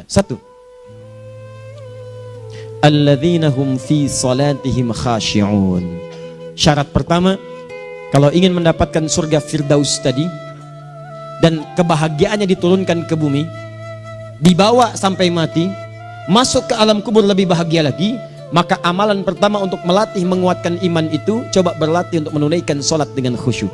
Satu, alladzina hum fi salatihim khashi'un. Syarat pertama, kalau ingin mendapatkan surga Firdaus tadi dan kebahagiaannya diturunkan ke bumi, dibawa sampai mati, masuk ke alam kubur lebih bahagia lagi, maka amalan pertama untuk melatih menguatkan iman itu, coba berlatih untuk menunaikan sholat dengan khusyuk.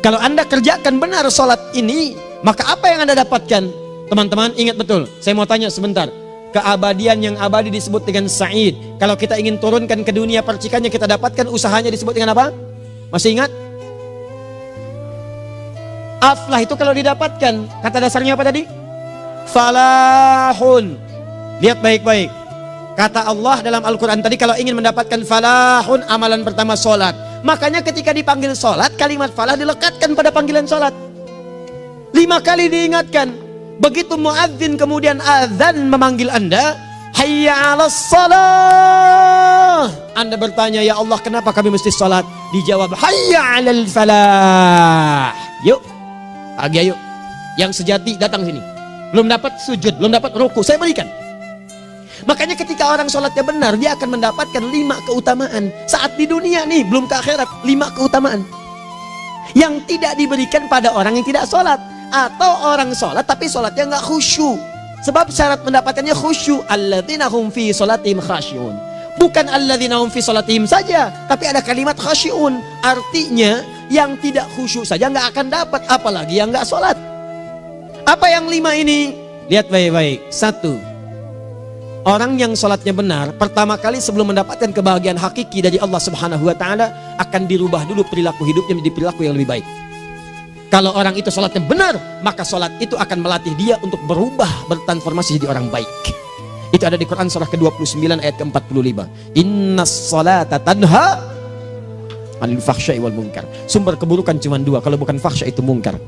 Kalau Anda kerjakan benar sholat ini, maka apa yang Anda dapatkan? Teman-teman ingat betul, saya mau tanya sebentar. Keabadian yang abadi disebut dengan sa'id. Kalau kita ingin turunkan ke dunia percikannya kita dapatkan, usahanya disebut dengan apa? Masih ingat? Aflah itu kalau didapatkan, kata dasarnya apa tadi? Falahun. Lihat baik-baik. Kata Allah dalam Al-Quran tadi, kalau ingin mendapatkan falahun, amalan pertama sholat. Makanya ketika dipanggil sholat, kalimat falah dilekatkan pada panggilan sholat. 5 kali diingatkan. Begitu muadzin kemudian azan memanggil Anda, hayya 'alas shalah. Anda bertanya, ya Allah kenapa kami mesti sholat? Dijawab, hayya 'alal falah. Yuk, pagi yuk. Yang sejati datang sini. Belum dapat sujud, belum dapat ruku, saya berikan. Makanya ketika orang sholatnya benar, dia akan mendapatkan 5 keutamaan. Saat di dunia nih, belum ke akhirat, 5 keutamaan yang tidak diberikan pada orang yang tidak sholat. Atau orang sholat tapi sholatnya nggak khusyuk. Sebab syarat mendapatkannya khusyuk. Alladzina hum fi sholatihim khasyi'un. Bukan alladzina hum fi sholatihim saja, tapi ada kalimat khasyi'un. Artinya yang tidak khusyuk saja nggak akan dapat, apalagi yang nggak sholat. Apa yang 5 ini? Lihat baik-baik. 1, orang yang sholatnya benar, pertama kali sebelum mendapatkan kebahagiaan hakiki dari Allah Subhanahu wa Ta'ala, akan dirubah dulu perilaku hidupnya menjadi perilaku yang lebih baik. Kalau orang itu sholatnya benar, maka sholat itu akan melatih dia untuk berubah, bertransformasi jadi orang baik. Itu ada di Quran surah ke-29 ayat ke-45. Innas sholata tanha 'anil fahsya'i wal munkar. Sumber keburukan cuma 2, kalau bukan fahsya itu munkar.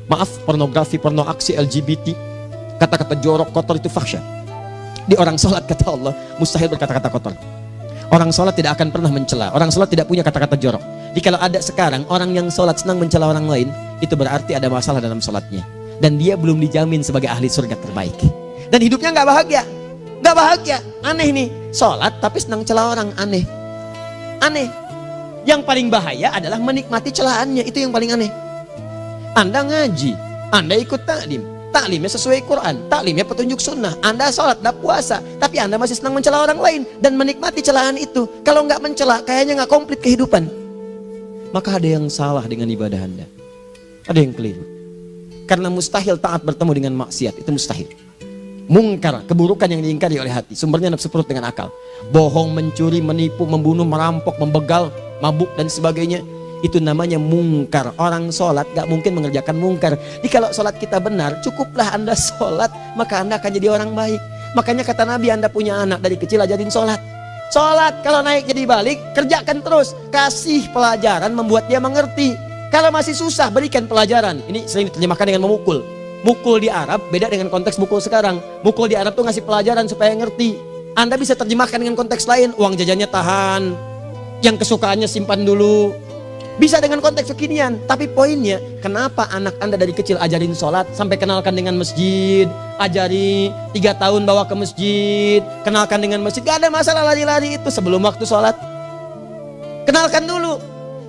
Maaf, pornografi, porno aksi, LGBT, kata-kata jorok, kotor itu fahsya. Di orang sholat kata Allah mustahil berkata-kata kotor. Orang sholat tidak akan pernah mencela. Orang sholat tidak punya kata-kata jorok. Jadi kalau ada sekarang orang yang sholat senang mencela orang lain, itu berarti ada masalah dalam sholatnya. Dan dia belum dijamin sebagai ahli surga terbaik. Dan hidupnya nggak bahagia. Nggak bahagia. Aneh nih. Sholat tapi senang celah orang. Aneh. Aneh. Yang paling bahaya adalah menikmati celahannya. Itu yang paling aneh. Anda ngaji. Anda ikut taklim. Taklimnya sesuai Quran, taklimnya petunjuk sunnah. Anda sholat, Anda puasa, tapi Anda masih senang mencela orang lain dan menikmati celahan itu. Kalau nggak mencela, kayaknya nggak komplit kehidupan. Maka ada yang salah dengan ibadah Anda. Ada yang keliru. Karena mustahil taat bertemu dengan maksiat, itu mustahil. Mungkar, keburukan yang diingkari oleh hati, sumbernya nafsu perut dengan akal. Bohong, mencuri, menipu, membunuh, merampok, membegal, mabuk dan sebagainya. Itu namanya mungkar. Orang sholat gak mungkin mengerjakan mungkar. Jadi kalau sholat kita benar, cukuplah Anda sholat, maka Anda akan jadi orang baik. Makanya kata Nabi, Anda punya anak dari kecil ajarin sholat. Sholat, kalau naik jadi balik, kerjakan terus. Kasih pelajaran membuat dia mengerti. Kalau masih susah, berikan pelajaran. Ini sering diterjemahkan dengan memukul. Mukul di Arab beda dengan konteks mukul sekarang. Mukul di Arab tuh ngasih pelajaran supaya ngerti. Anda bisa terjemahkan dengan konteks lain. Uang jajannya tahan, yang kesukaannya simpan dulu. Bisa dengan konteks kekinian, tapi poinnya, kenapa anak Anda dari kecil ajarin sholat, sampai kenalkan dengan masjid, ajari 3 tahun bawa ke masjid, kenalkan dengan masjid, gak ada masalah lari-lari itu sebelum waktu sholat. Kenalkan dulu.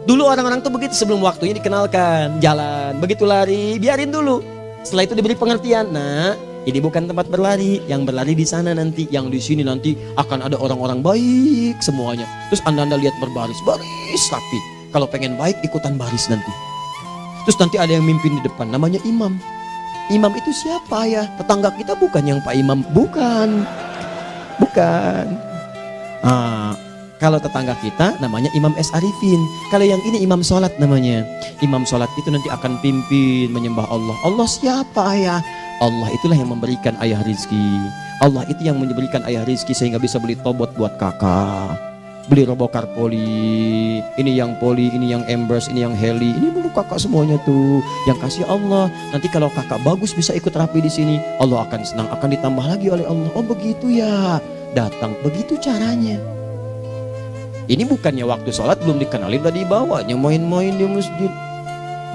Dulu orang-orang tuh begitu, sebelum waktunya dikenalkan, jalan, begitu lari, biarin dulu. Setelah itu diberi pengertian, nah ini bukan tempat berlari, yang berlari di sana nanti, yang di sini nanti akan ada orang-orang baik semuanya. Terus Anda lihat berbaris, baris rapi. Kalau pengen baik ikutan baris nanti. Terus nanti ada yang mimpin di depan, namanya imam. Imam itu siapa ya? Tetangga kita bukan yang Pak Imam, bukan. Bukan. Kalau tetangga kita namanya Imam S. Arifin. Kalau yang ini imam sholat namanya. Imam sholat itu nanti akan pimpin menyembah Allah. Allah siapa ya? Allah itulah yang memberikan ayah rizki. Allah itu yang memberikan ayah rizki sehingga bisa beli tobot buat kakak, beli robokar poli, ini yang poli, ini yang embers, ini yang heli, ini dulu kakak semuanya tuh yang kasih Allah. Nanti kalau kakak bagus bisa ikut rapi di sini, Allah akan senang, akan ditambah lagi oleh Allah. Oh begitu ya, datang begitu caranya. Ini bukannya waktu sholat belum dikenalin tadi bawanya main-main di masjid.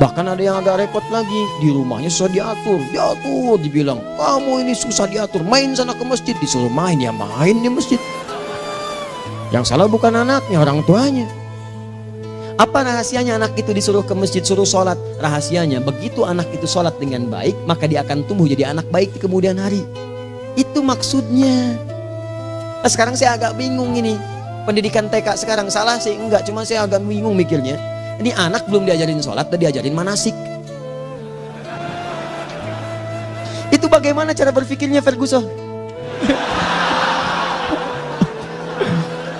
Bahkan ada yang agak repot lagi, di rumahnya susah diatur, dibilang, kamu ini susah diatur, main sana ke masjid, disuruh main, ya main di masjid. Yang salah bukan anaknya, orang tuanya. Apa rahasianya anak itu disuruh ke masjid, suruh sholat? Rahasianya, begitu anak itu sholat dengan baik, maka dia akan tumbuh jadi anak baik di kemudian hari. Itu maksudnya. Nah, sekarang saya agak bingung ini, pendidikan TK sekarang salah sih? Enggak, cuma saya agak bingung mikirnya. Ini anak belum diajarin sholat, udah diajarin manasik. Itu bagaimana cara berpikirnya Ferguson?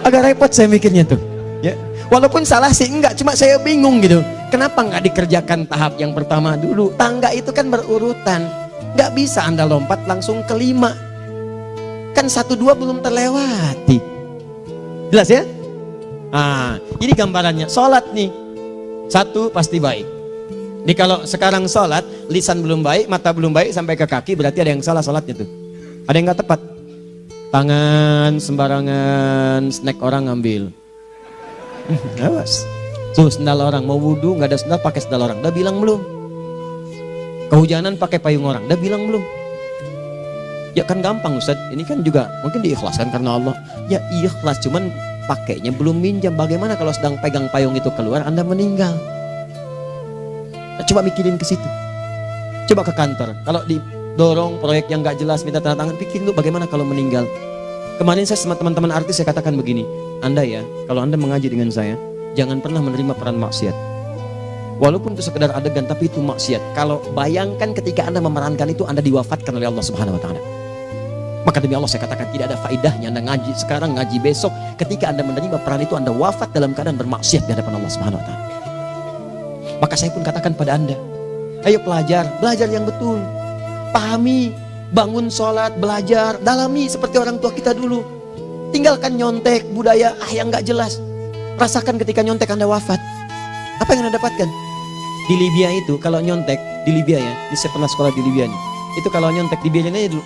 Agak repot saya mikirnya tuh. Ya, walaupun salah sih enggak, cuma saya bingung gitu. Kenapa nggak dikerjakan tahap yang pertama dulu? Tangga itu kan berurutan, nggak bisa Anda lompat langsung ke 5. Kan 1, 2 belum terlewati. Jelas ya? Ah, ini gambarannya. Sholat nih. 1 pasti baik. Jadi kalau sekarang sholat, lisan belum baik, mata belum baik, sampai ke kaki, berarti ada yang salah sholatnya tuh. Ada yang nggak tepat. Tangan sembarangan, snack orang ngambil. Awas. Tuh sendal orang, mau wudhu nggak ada sendal, pakai sendal orang. Udah bilang belum? Kehujanan pakai payung orang. Udah bilang belum? Ya kan gampang Ustaz. Ini kan juga mungkin diikhlaskan karena Allah. Ya ikhlas, cuman pakainya belum minjam. Bagaimana kalau sedang pegang payung itu keluar, Anda meninggal? Coba mikirin ke situ. Coba ke kantor. Kalau didorong proyek yang nggak jelas, minta tanda tangan, pikirin dulu bagaimana kalau meninggal. Kemarin saya sama teman-teman artis saya katakan begini, Anda ya, kalau Anda mengaji dengan saya, jangan pernah menerima peran maksiat. Walaupun itu sekedar adegan, tapi itu maksiat. Kalau bayangkan ketika Anda memerankan itu, Anda diwafatkan oleh Allah Subhanahu Wa Taala. Maka demi Allah saya katakan tidak ada faedahnya Anda ngaji sekarang, ngaji besok. Ketika Anda menerima peran itu, Anda wafat dalam keadaan bermaksiat di hadapan Allah Subhanahu Wa Taala. Maka saya pun katakan pada Anda, ayo belajar yang betul. Pahami, bangun sholat, belajar, dalami seperti orang tua kita dulu. Tinggalkan nyontek, budaya yang gak jelas. Rasakan ketika nyontek Anda wafat. Apa yang Anda dapatkan? Di Libya itu, kalau nyontek, di Libya ya, saya pernah sekolah di Libya nih. Itu kalau nyontek, dibiarin aja dulu.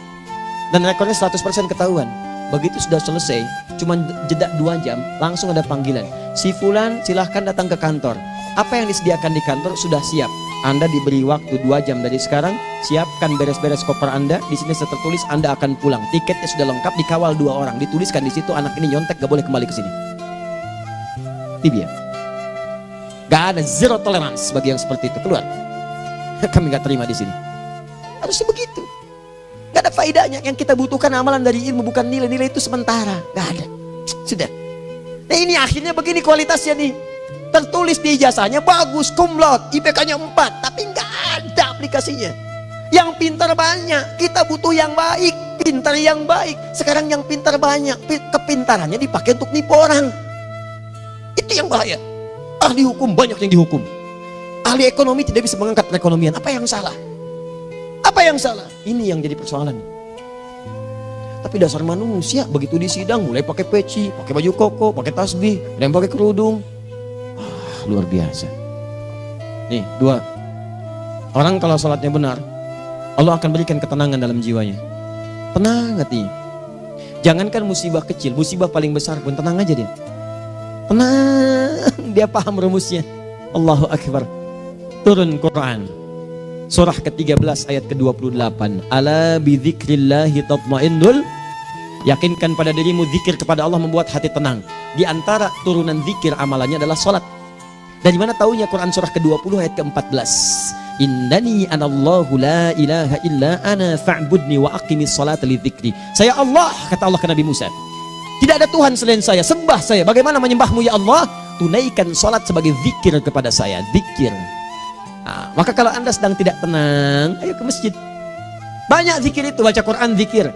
Dan rekornya 100% ketahuan. Begitu sudah selesai, cuma jeda 2 jam, langsung ada panggilan. Si Fulan silahkan datang ke kantor. Apa yang disediakan di kantor sudah siap. Anda diberi waktu 2 jam dari sekarang, siapkan beres-beres koper Anda. Di sini tertulis Anda akan pulang. Tiketnya sudah lengkap, dikawal 2 orang. Dituliskan di situ anak ini nyontek gak boleh kembali ke sini. Libya. Gak ada zero tolerance bagi yang seperti itu, keluar. Kami gak terima di sini. Harusnya begitu. Gak ada faedahnya. Yang kita butuhkan amalan dari ilmu, bukan nilai-nilai itu sementara. Gak ada. Sudah. Nah ini akhirnya begini kualitasnya nih. Tertulis di ijazahnya bagus, cum laude, IPK-nya 4, tapi nggak ada aplikasinya. Yang pintar banyak, kita butuh yang baik, pintar yang baik. Sekarang yang pintar banyak, kepintarannya dipakai untuk nipu orang. Itu yang bahaya. Ahli hukum banyak yang dihukum. Ahli ekonomi tidak bisa mengangkat perekonomian. Apa yang salah? Apa yang salah? Ini yang jadi persoalan. Tapi dasar manusia, begitu di sidang mulai pakai peci, pakai baju koko, pakai tasbih, ada yang pakai kerudung. Luar biasa. Nih 2. Orang kalau sholatnya benar, Allah akan berikan ketenangan dalam jiwanya. Tenang hatinya. Jangankan musibah kecil, musibah paling besar pun tenang aja dia. Tenang, dia paham rumusnya. Allahu Akbar. Turun Quran surah ke-13 ayat ke-28. Ala bidzikrillahi tatmainnul. Yakinkan pada dirimu, zikir kepada Allah membuat hati tenang. Di antara turunan zikir amalannya adalah sholat. Dari mana taunya? Quran surah ke-20 ayat ke-14. Innani anallahu la ilaha illa ana fa'budni wa aqimis salata lidzikri. Saya Allah, kata Allah ke Nabi Musa. Tidak ada Tuhan selain saya, sembah saya. Bagaimana menyembahmu ya Allah? Tunaikan salat sebagai zikir kepada saya, zikir. Nah, maka kalau Anda sedang tidak tenang, ayo ke masjid. Banyak zikir itu, baca Quran zikir.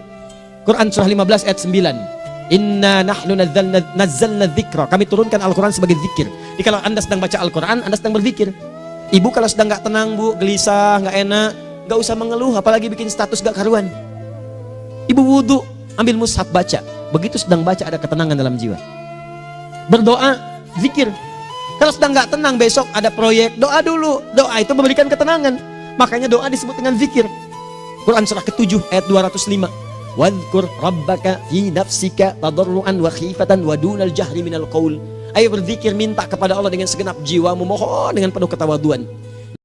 Quran surah 15 ayat 9. Inna nahnu nazzalna dzikra. Kami turunkan Al-Quran sebagai zikir. Jadi kalau Anda sedang baca Al-Quran, Anda sedang berzikir. Ibu kalau sedang gak tenang, Bu, gelisah, gak enak, gak usah mengeluh, apalagi bikin status gak karuan. Ibu wudhu, ambil mushaf baca. Begitu sedang baca ada ketenangan dalam jiwa. Berdoa, zikir. Kalau sedang gak tenang, besok ada proyek, doa dulu. Doa itu memberikan ketenangan. Makanya doa disebut dengan zikir. Quran surah ke-7 ayat 205. Wadhkur rabbaka fi nafsika tadarruan wa khifatan wa dunal jahri minal qaul. Ayo berzikir, minta kepada Allah dengan segenap jiwamu, mohon dengan penuh ketawaduan.